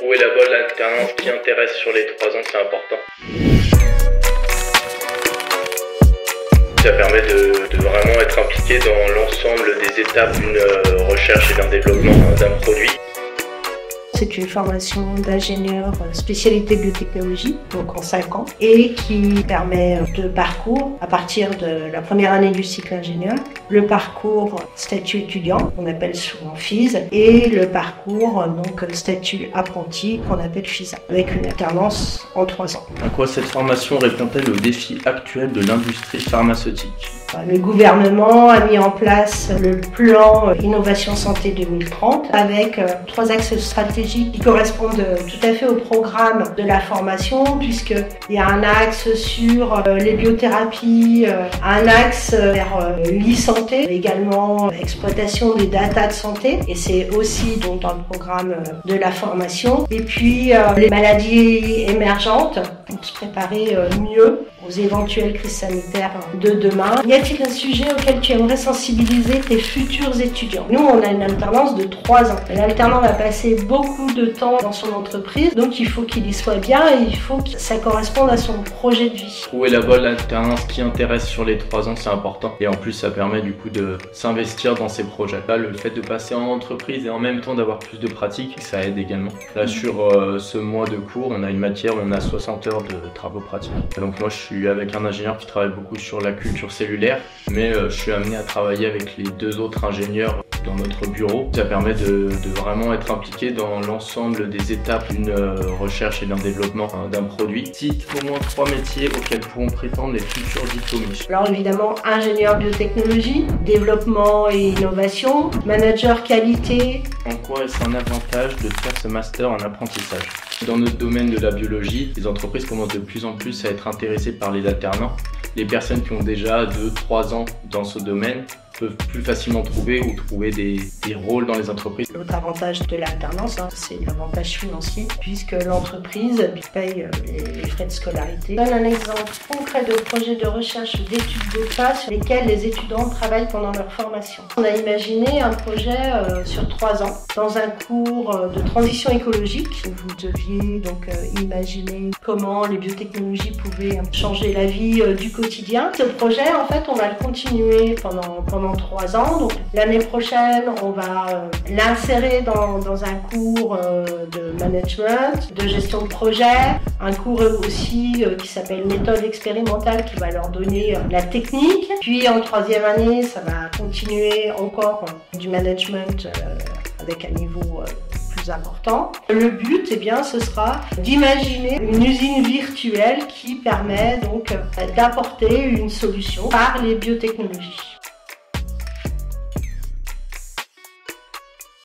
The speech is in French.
Trouver la bonne alternance qui intéresse sur les 3 ans, c'est important. Ça permet de vraiment être impliqué dans l'ensemble des étapes d'une recherche et d'un développement d'un produit. C'est une formation d'ingénieur spécialité biotechnologie, donc en 5 ans, et qui permet de parcours à partir de la première année du cycle ingénieur, le parcours statut étudiant, qu'on appelle souvent FIS, et le parcours donc statut apprenti, qu'on appelle FISA, avec une alternance en 3 ans. En quoi cette formation répond-elle aux défis actuels de l'industrie pharmaceutique ? Le gouvernement a mis en place le plan Innovation Santé 2030 avec 3 axes stratégiques qui correspondent tout à fait au programme de la formation, puisqu'il y a un axe sur les biothérapies, un axe vers l'e-santé, également exploitation des data de santé, et c'est aussi donc dans le programme de la formation. Et puis les maladies émergentes pour se préparer mieux aux éventuelles crises sanitaires de demain. Y a-t-il un sujet auquel tu aimerais sensibiliser tes futurs étudiants? Nous, on a une alternance de 3 ans. L'alternant va passer beaucoup de temps dans son entreprise, donc il faut qu'il y soit bien et il faut que ça corresponde à son projet de vie. Trouver la bonne alternance qui intéresse sur les 3 ans, c'est important. Et en plus, ça permet du coup de s'investir dans ces projets. Là, le fait de passer en entreprise et en même temps d'avoir plus de pratique, ça aide également. Là, sur ce mois de cours, on a une matière où on a 60 heures de travaux pratiques. Donc moi, je suis avec un ingénieur qui travaille beaucoup sur la culture cellulaire, mais je suis amené à travailler avec les 2 autres ingénieurs dans notre bureau. Ça permet de vraiment être impliqué dans l'ensemble des étapes d'une recherche et d'un développement d'un produit. Cite au moins 3 métiers auxquels pourront prétendre les futurs diplômés. Alors évidemment, ingénieur biotechnologie, développement et innovation, manager qualité. En quoi est-ce un avantage de faire ce master en apprentissage? Dans notre domaine de la biologie, les entreprises commencent de plus en plus à être intéressées par les alternants. Les personnes qui ont déjà 2-3 ans dans ce domaine peuvent plus facilement trouver des rôles dans les entreprises. L'autre avantage de l'alternance, c'est l'avantage financier, puisque l'entreprise paye les frais de scolarité. Je donne un exemple concret de projet de recherche d'études de cas sur lesquels les étudiants travaillent pendant leur formation. On a imaginé un projet sur 3 ans, dans un cours de transition écologique, où vous deviez donc imaginer comment les biotechnologies pouvaient changer la vie du quotidien. Ce projet, en fait, on va le continuer pendant 3 ans. Donc l'année prochaine, on va l'insérer dans un cours de management, de gestion de projet, un cours aussi qui s'appelle méthode expérimentale qui va leur donner la technique. Puis en 3e année, ça va continuer encore du management avec un niveau plus important. Le but, ce sera d'imaginer une usine virtuelle qui permet donc d'apporter une solution par les biotechnologies.